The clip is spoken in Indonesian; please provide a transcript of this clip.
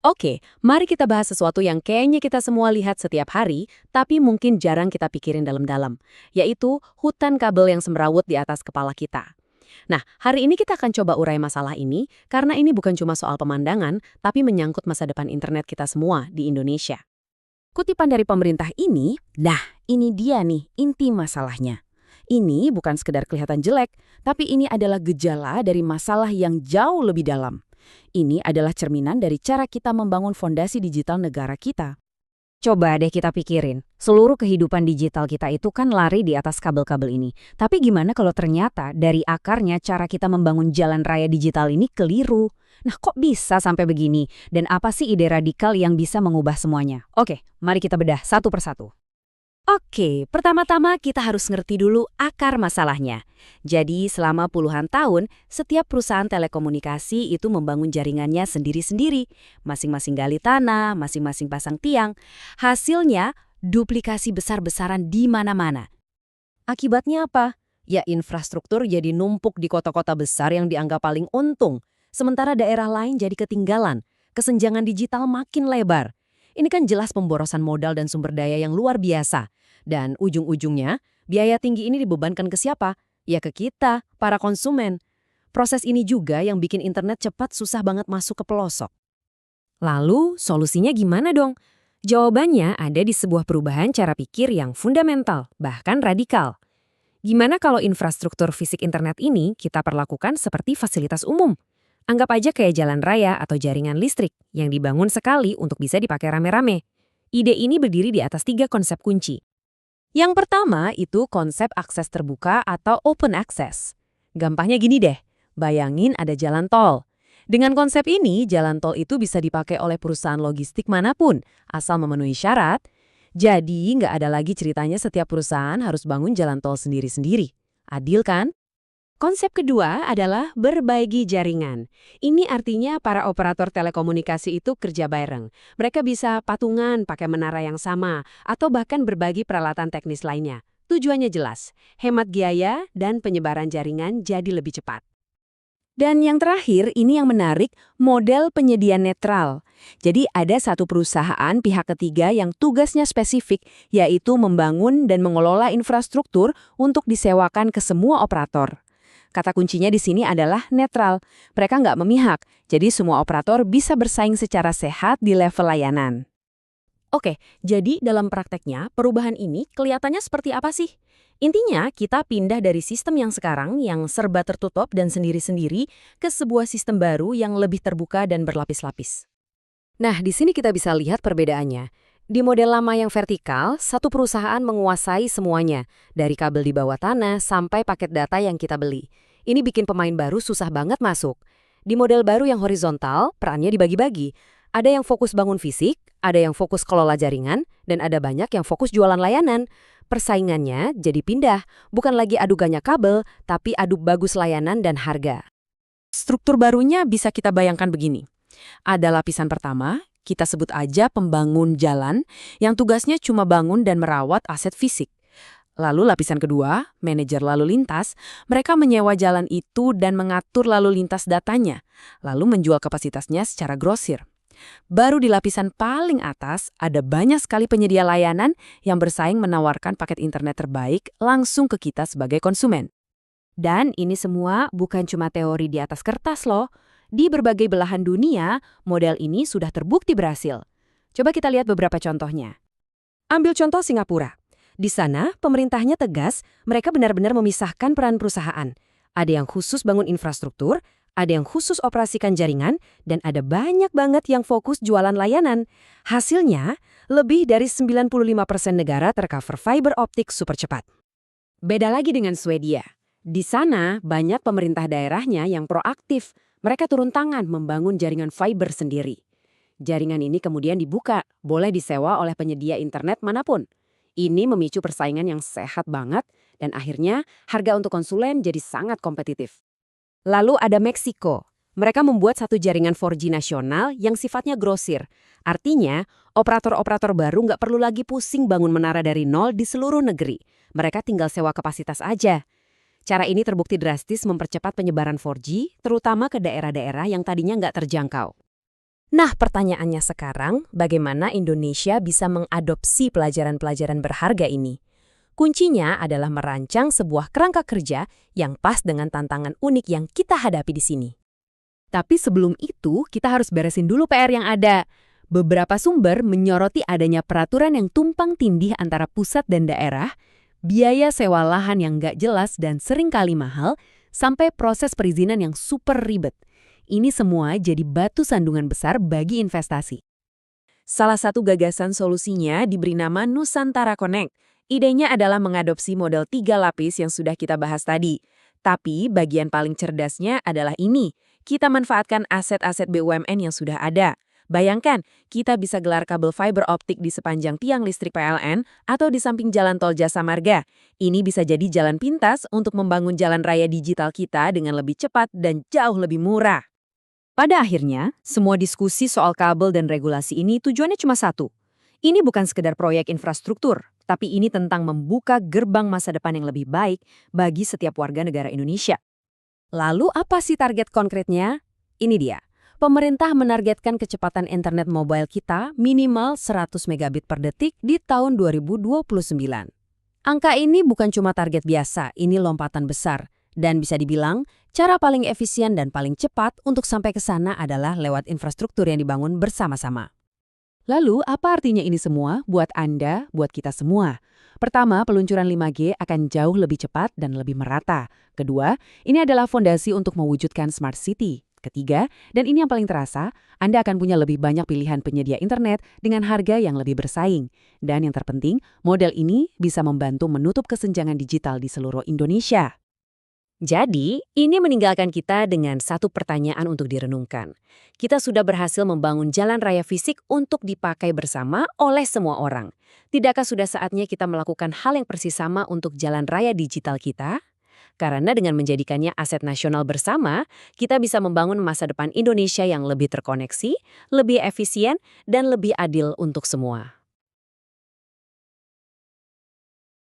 Oke, mari kita bahas sesuatu yang kayaknya kita semua lihat setiap hari, tapi mungkin jarang kita pikirin dalam-dalam, yaitu hutan kabel yang semrawut di atas kepala kita. Nah, hari ini kita akan coba urai masalah ini, karena ini bukan cuma soal pemandangan, tapi menyangkut masa depan internet kita semua di Indonesia. Kutipan dari pemerintah ini, nah ini dia nih inti masalahnya. Ini bukan sekedar kelihatan jelek, tapi ini adalah gejala dari masalah yang jauh lebih dalam. Ini adalah cerminan dari cara kita membangun fondasi digital negara kita. Coba deh kita pikirin, seluruh kehidupan digital kita itu kan lari di atas kabel-kabel ini. Tapi gimana kalau ternyata dari akarnya cara kita membangun jalan raya digital ini keliru? Nah, kok bisa sampai begini? Dan apa sih ide radikal yang bisa mengubah semuanya? Oke, mari kita bedah satu persatu. Oke, pertama-tama kita harus ngerti dulu akar masalahnya. Jadi selama puluhan tahun, setiap perusahaan telekomunikasi itu membangun jaringannya sendiri-sendiri. Masing-masing gali tanah, masing-masing pasang tiang. Hasilnya, duplikasi besar-besaran di mana-mana. Akibatnya apa? Ya infrastruktur jadi numpuk di kota-kota besar yang dianggap paling untung. Sementara daerah lain jadi ketinggalan. Kesenjangan digital makin lebar. Ini kan jelas pemborosan modal dan sumber daya yang luar biasa. Dan ujung-ujungnya, biaya tinggi ini dibebankan ke siapa? Ya ke kita, para konsumen. Proses ini juga yang bikin internet cepat susah banget masuk ke pelosok. Lalu, solusinya gimana dong? Jawabannya ada di sebuah perubahan cara pikir yang fundamental, bahkan radikal. Gimana kalau infrastruktur fisik internet ini kita perlakukan seperti fasilitas umum? Anggap aja kayak jalan raya atau jaringan listrik yang dibangun sekali untuk bisa dipakai rame-rame. Ide ini berdiri di atas 3 konsep kunci. Yang pertama itu konsep akses terbuka atau open access. Gampangnya gini deh, bayangin ada jalan tol. Dengan konsep ini, jalan tol itu bisa dipakai oleh perusahaan logistik manapun, asal memenuhi syarat. Jadi nggak ada lagi ceritanya setiap perusahaan harus bangun jalan tol sendiri-sendiri. Adil kan? Konsep kedua adalah berbagi jaringan. Ini artinya para operator telekomunikasi itu kerja bareng. Mereka bisa patungan pakai menara yang sama, atau bahkan berbagi peralatan teknis lainnya. Tujuannya jelas, hemat biaya dan penyebaran jaringan jadi lebih cepat. Dan yang terakhir, ini yang menarik, model penyedia netral. Jadi ada satu perusahaan pihak ketiga yang tugasnya spesifik, yaitu membangun dan mengelola infrastruktur untuk disewakan ke semua operator. Kata kuncinya di sini adalah netral. Mereka nggak memihak, jadi semua operator bisa bersaing secara sehat di level layanan. Oke, jadi dalam prakteknya perubahan ini kelihatannya seperti apa sih? Intinya kita pindah dari sistem yang sekarang yang serba tertutup dan sendiri-sendiri ke sebuah sistem baru yang lebih terbuka dan berlapis-lapis. Nah, di sini kita bisa lihat perbedaannya. Di model lama yang vertikal, satu perusahaan menguasai semuanya, dari kabel di bawah tanah sampai paket data yang kita beli. Ini bikin pemain baru susah banget masuk. Di model baru yang horizontal, perannya dibagi-bagi. Ada yang fokus bangun fisik, ada yang fokus kelola jaringan, dan ada banyak yang fokus jualan layanan. Persaingannya jadi pindah, bukan lagi adu ganya kabel, tapi adu bagus layanan dan harga. Struktur barunya bisa kita bayangkan begini. Ada lapisan pertama, kita sebut aja pembangun jalan, yang tugasnya cuma bangun dan merawat aset fisik. Lalu lapisan kedua, manajer lalu lintas, mereka menyewa jalan itu dan mengatur lalu lintas datanya, lalu menjual kapasitasnya secara grosir. Baru di lapisan paling atas, ada banyak sekali penyedia layanan yang bersaing menawarkan paket internet terbaik langsung ke kita sebagai konsumen. Dan ini semua bukan cuma teori di atas kertas loh. Di berbagai belahan dunia, model ini sudah terbukti berhasil. Coba kita lihat beberapa contohnya. Ambil contoh Singapura. Di sana, pemerintahnya tegas, mereka benar-benar memisahkan peran perusahaan. Ada yang khusus bangun infrastruktur, ada yang khusus operasikan jaringan, dan ada banyak banget yang fokus jualan layanan. Hasilnya, lebih dari 95% negara tercover fiber optik super cepat. Beda lagi dengan Swedia. Di sana, banyak pemerintah daerahnya yang proaktif. Mereka turun tangan membangun jaringan fiber sendiri. Jaringan ini kemudian dibuka, boleh disewa oleh penyedia internet manapun. Ini memicu persaingan yang sehat banget, dan akhirnya harga untuk konsulen jadi sangat kompetitif. Lalu ada Meksiko. Mereka membuat satu jaringan 4G nasional yang sifatnya grosir. Artinya, operator-operator baru nggak perlu lagi pusing bangun menara dari nol di seluruh negeri. Mereka tinggal sewa kapasitas aja. Cara ini terbukti drastis mempercepat penyebaran 4G, terutama ke daerah-daerah yang tadinya nggak terjangkau. Nah, pertanyaannya sekarang, bagaimana Indonesia bisa mengadopsi pelajaran-pelajaran berharga ini? Kuncinya adalah merancang sebuah kerangka kerja yang pas dengan tantangan unik yang kita hadapi di sini. Tapi sebelum itu, kita harus beresin dulu PR yang ada. Beberapa sumber menyoroti adanya peraturan yang tumpang tindih antara pusat dan daerah, biaya sewa lahan yang nggak jelas dan seringkali mahal, sampai proses perizinan yang super ribet. Ini semua jadi batu sandungan besar bagi investasi. Salah satu gagasan solusinya diberi nama Nusantara Connect. Idenya adalah mengadopsi model 3 lapis yang sudah kita bahas tadi. Tapi bagian paling cerdasnya adalah ini. Kita manfaatkan aset-aset BUMN yang sudah ada. Bayangkan, kita bisa gelar kabel fiber optik di sepanjang tiang listrik PLN atau di samping jalan tol Jasa Marga. Ini bisa jadi jalan pintas untuk membangun jalan raya digital kita dengan lebih cepat dan jauh lebih murah. Pada akhirnya, semua diskusi soal kabel dan regulasi ini tujuannya cuma satu. Ini bukan sekedar proyek infrastruktur, tapi ini tentang membuka gerbang masa depan yang lebih baik bagi setiap warga negara Indonesia. Lalu apa sih target konkretnya? Ini dia. Pemerintah menargetkan kecepatan internet mobile kita minimal 100 megabit per detik di tahun 2029. Angka ini bukan cuma target biasa, ini lompatan besar. Dan bisa dibilang, cara paling efisien dan paling cepat untuk sampai ke sana adalah lewat infrastruktur yang dibangun bersama-sama. Lalu, apa artinya ini semua buat Anda, buat kita semua? Pertama, peluncuran 5G akan jauh lebih cepat dan lebih merata. Kedua, ini adalah fondasi untuk mewujudkan Smart City. Ketiga, dan ini yang paling terasa, Anda akan punya lebih banyak pilihan penyedia internet dengan harga yang lebih bersaing. Dan yang terpenting, model ini bisa membantu menutup kesenjangan digital di seluruh Indonesia. Jadi, ini meninggalkan kita dengan satu pertanyaan untuk direnungkan. Kita sudah berhasil membangun jalan raya fisik untuk dipakai bersama oleh semua orang. Tidakkah sudah saatnya kita melakukan hal yang persis sama untuk jalan raya digital kita? Karena dengan menjadikannya aset nasional bersama, kita bisa membangun masa depan Indonesia yang lebih terkoneksi, lebih efisien, dan lebih adil untuk semua.